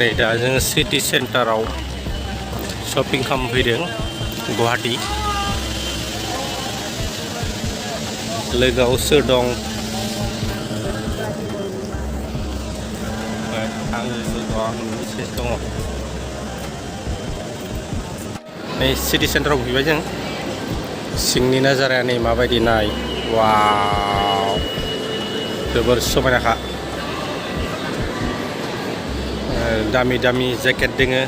नै दा जों सिटी सेन्टाराव शपिं खालामफैदों गुवाहाटी। लोगोआव सोर दं? आङो लोगोआव आंनि सेस दङ। नै सिटी सेन्टाराव फैबाय जों। सिंनि नाजाराया नै माबायदि नाय, वाव जोबोर समायनाखा। दामि दामि जेकेट दोङो।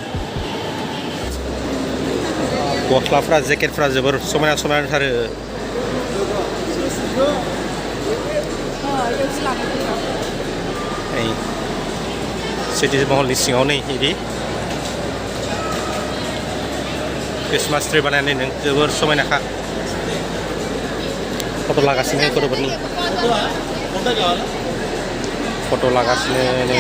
गस्लाफ्रा जेकेटफ्रा जोबोर समायना समायना थारो। नै सिटी महलनि सिङाव नै इदि क्रिसमास ट्रि बानायनाय नों जोबोर समायनाखा। फट' लागासिनो गथ'फोरनि फट' लागासिनो नै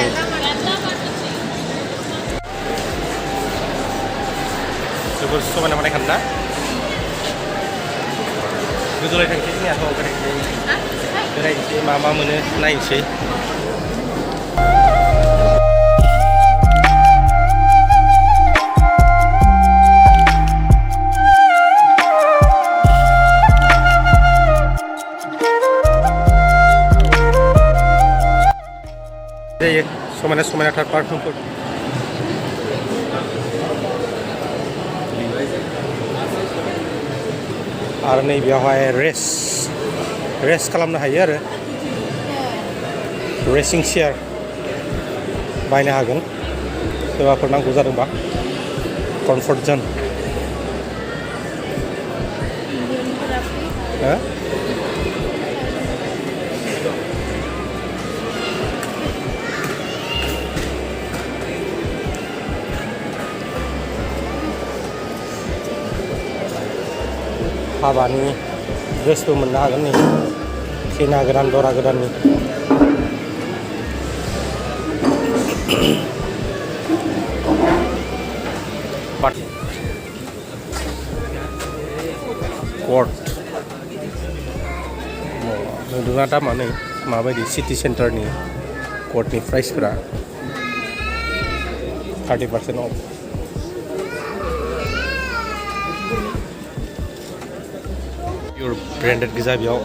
जोबोर समायना बानायखादों ना? गोजौलाय थांसै जोंनियाथ' बेरायनोसै मा मा मोनो नायनोसै। जायो समायना समायनाथार पारफिउमफोर। आरो नै बेयावहाय रेस्ट खालामनो हायो आरो रेसिं चेयार बायनो हागोन सोरबाफोर नांगौ जादोंबा। कमफर्ट जन हाबानि ड्रेसबो मोननो हागोन नै खैना गोदान दरा गोदाननि। कर्ट नुदोंना दामा नै माबायदि सिटी सेन्टारनि कर्टनि प्राइसफोरा 30% अफ। पियर ब्रेन्डेड गोजा बेयाव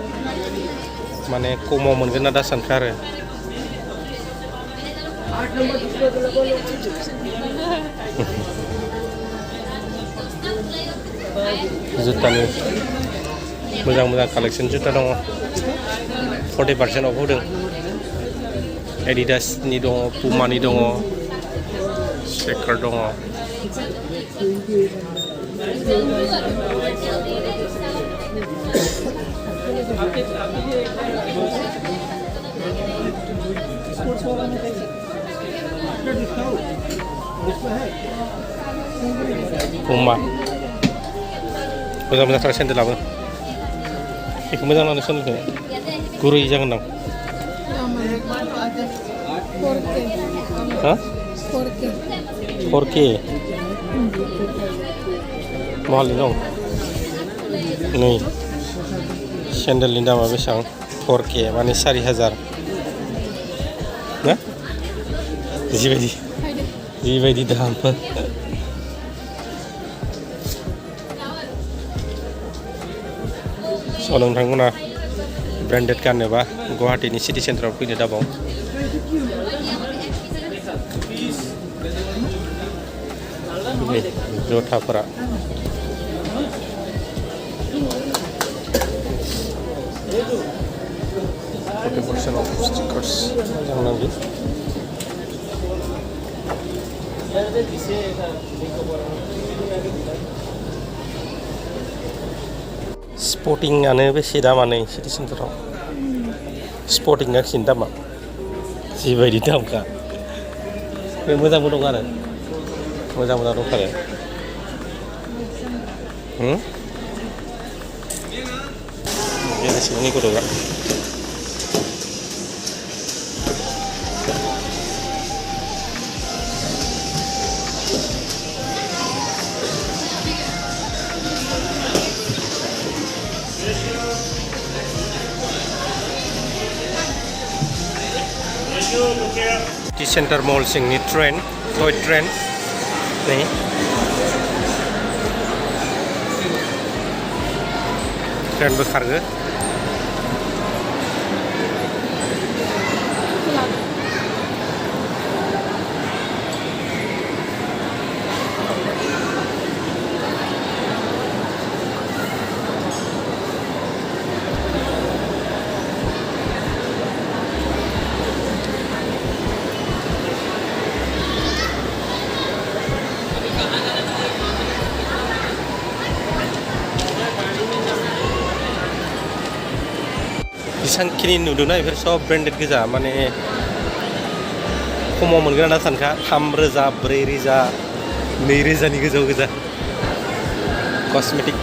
माने खमाव मोनगोन ना दा सानखा आरो। जुतानि मोजां मोजां कालेक्सन जुता दङ 40% अफ होदों। एडिडासनि दङ, पुमानि दङ, शेकार दङ। पुमा मोजां मोजांथार सेन्देलाबो। बेखौ मोजां नांदों सेन्देलखौ, गुरै जागोन दां। हा 4K महलनि दं। नै सेन्देलनि दामा बेसेबां? 4K माने 4000 ना? जिबायदि दाम। स' नोंथांमोना ब्रेन्डेड गाननोबा गुवाहाटीनि सिटी सेन्टाराव फैनो दाबाव। जुथाफोरा स्टिकार्स मोजां नांगौ। स्पर्टिंआनो बेसे दामानो सिटी सेन्टाराव? स्पर्टिंआ खिन दामा जिबायदि दामखा। बे मोजांबो दं आरो मोजां मोजां दंथारो। बेसेबांनि गथ'आ? सिटी सेन्टार मल सिंनि ट्रेन टय ट्रेन नै ट्रेनबो खारगो जेसांखिनि नुदोंना बेफोर सब ब्रेन्डेड गोजा माने खमाव मोनगोन ना सानखा 3,000 4,000 2,000नि गोजौ गोजा कस्मेटिक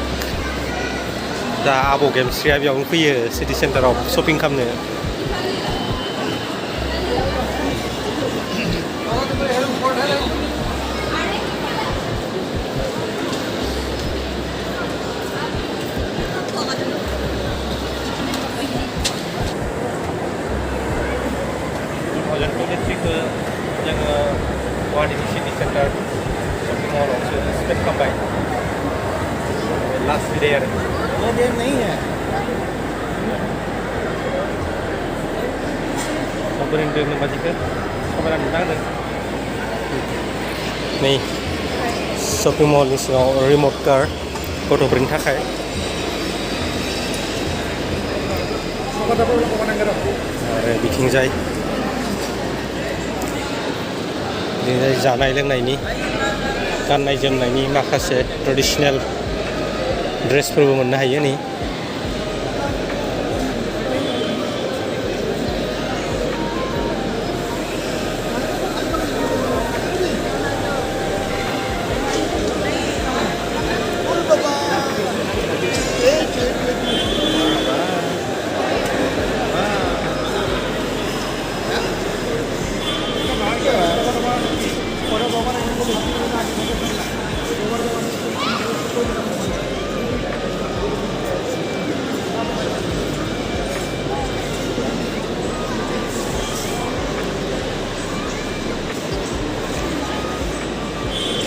दा आब' गेमस्रिया बेयावनो फैयो सिटि सेन्टाराव शपिं खालामनो जोङो गुवाहाटीनि सिटि सेन्टार शपिं मलावसो स्पेन्ड खालामबाय लास्ट डे आरो वो देर नहीं है बोरै नुदों बाजिखौ समायना नुदों नै शपिं मलनि सिङाव रिमट कार गथ'फोरनि थाखाय आरो बिथिंजाय जानाय लोंनायनि गाननाय जोमनायनि माखासे ट्रेडिशनेल ड्रेसफोरबो मोननो हायो नै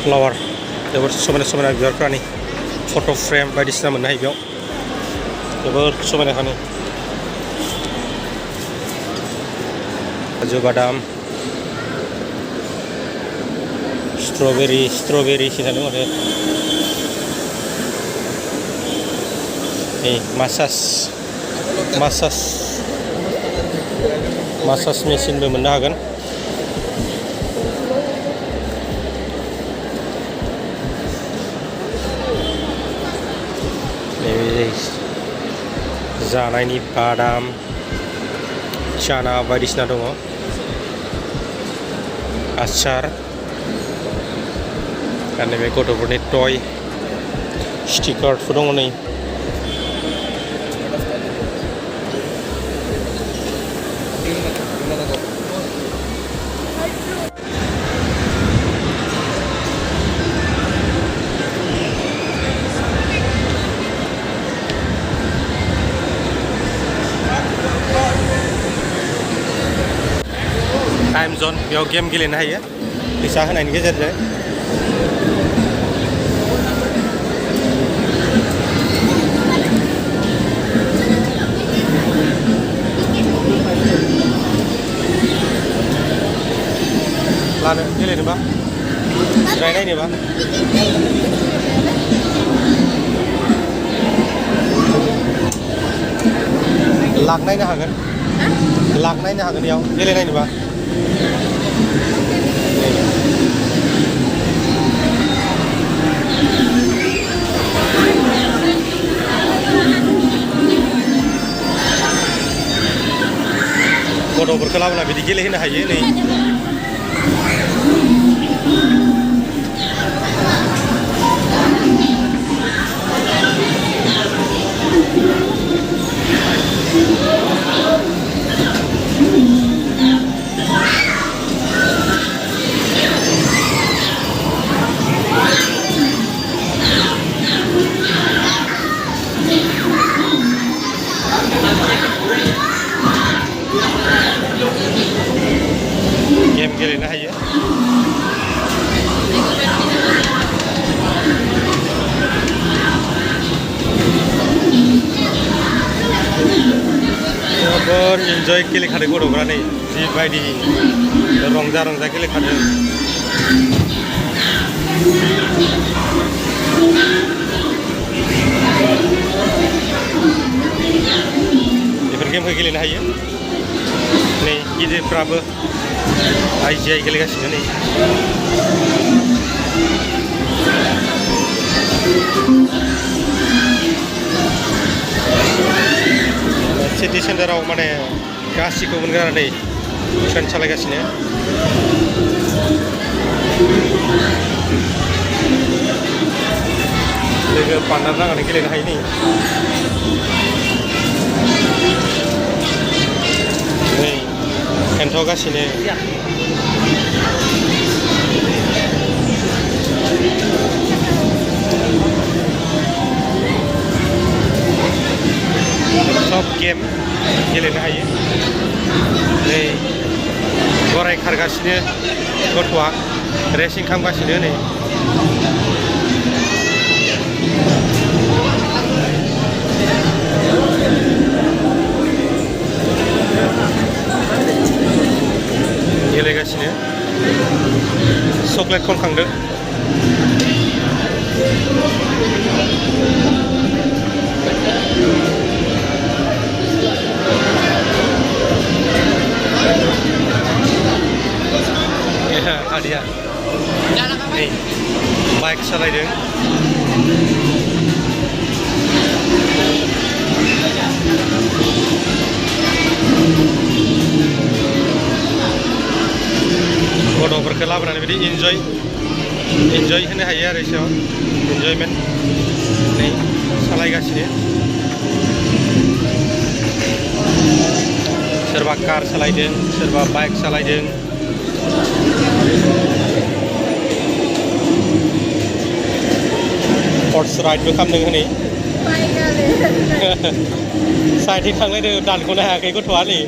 फ्लावार जोबोर समायना समायना बिबारफ्रानि फट' फ्रेम बायदिसिना मोननो हायो बेयाव जोबोर समायनाखानि काजु बादाम स्ट्रबेरी सिनादों माथो नै मासाज मेसिनबो मोननो हागोन जानायनि बादाम चाना बायदिसिना दङ आचार आरो नैबे गथ'फोरनि टय स्टिकारफोर दङ नै टाइम जन बेयाव गेम गेलेनो हायो फैसा होनायनि गेजेरजों लानो गेलेनोबा जिरायनायनोबा लांनायनो हागोन बेयाव गेलेनायनोबा गथ'फोरखौ लाबोना बिदि गेलेहोनो हायो नै गेम गेलेनो हायो जोबोर इन्जय गेलेखादों गथ'फ्रा नै जिबायदि रंजा रंजा गेलेखादों बेफोर गेमखौ गेलेनो हायो नै गिदिरफ्राबो आइजिआइ गेलेगासिनो नै सिटि सेन्टाराव माने गासिखौबो मोनगोन आरो नै ट्रेन सालायगासिनो लोगो पार्टनार नांनानै गेलेनो हायो नै खेन्थ'गासिनो सब गेम गेलेनो हायो नै गराय खारगासिनो गथ'आ रेसिं खालामगासिनो नै गेलेगासिनो चक्लेट खनखांदों आदिया नै बाइक सालायदों गथ'फोरखौ लाबोनानै बिदि इन्जय होनो हायो आरो एसेयाव इन्जयमेन्ट नै सालायगासिनो सोरबा कार सालायदों सोरबा बाइक सालायदों हर्स राइडबो खालामदों हनै साइडथिं थांलायदों दानख'नो हायाखै गथ'आ नै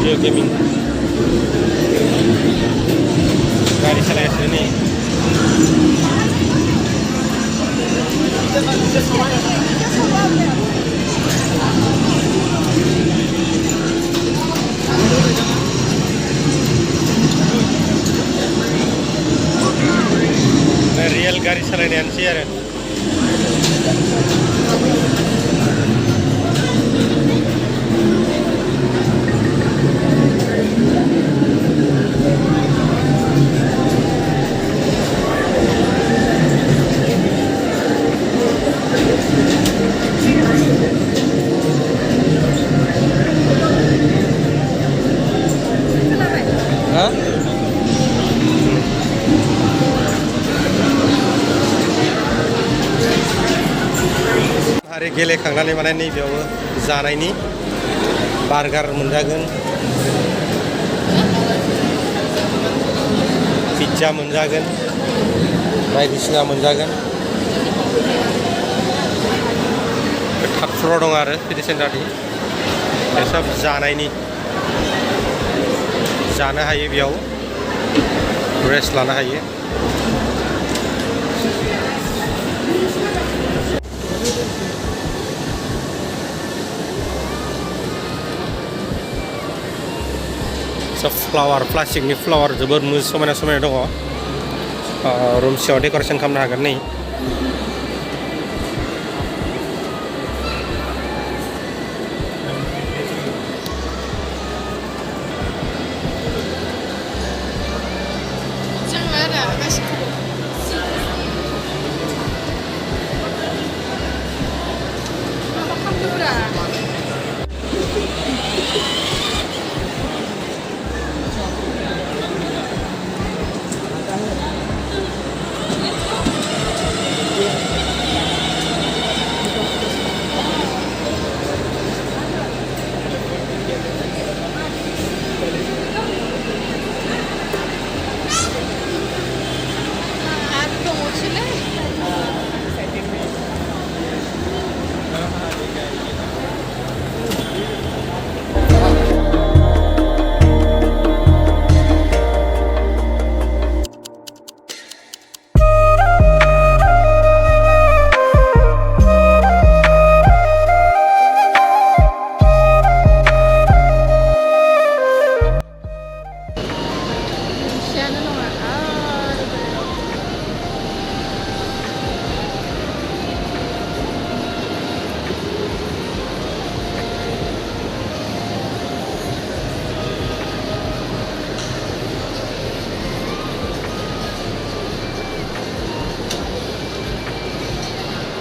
भिडिअ गेमिं गारि सालायगासिनो नै रियेल गारि सालायनायानोसै आरो आरो गेलेखांनानै माने नैबेयावबो जानायनि बार्गार मोनजागोन पिज्जा मोनजागोन बायदिसिना मोनजागोन थार्ड फ्ल'र दं आरो सिटि सेन्टारनि सब जानायनि जानो हायो बेयाव रेस्ट लानो हायो सब फ्लावार प्लास्टिकनि फ्लावार जोबोद समायना समायना दङ रुम सिङाव डेक'रेसन खालामनो हागोन नै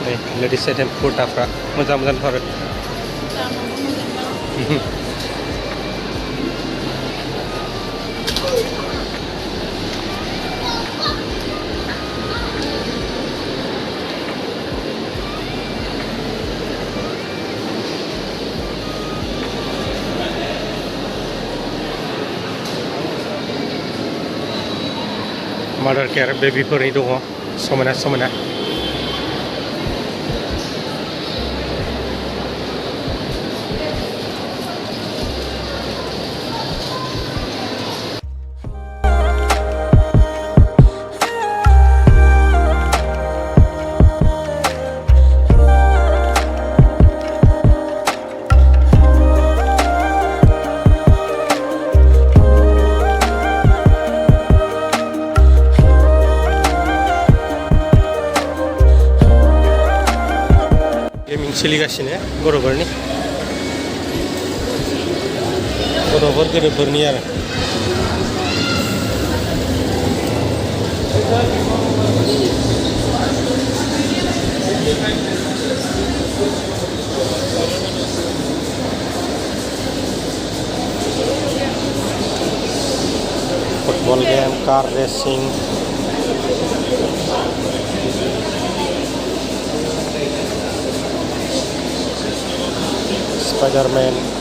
नै लेडिस आइटेम कुर्ताफ्रा मोजां मोजांथार मादार केयार बेबिफोरनि दङ समायना समायना गेमिं सोलिगासिनो गथ'फोरनि गोदोरफोरनि आरो football game car racing Spider-Man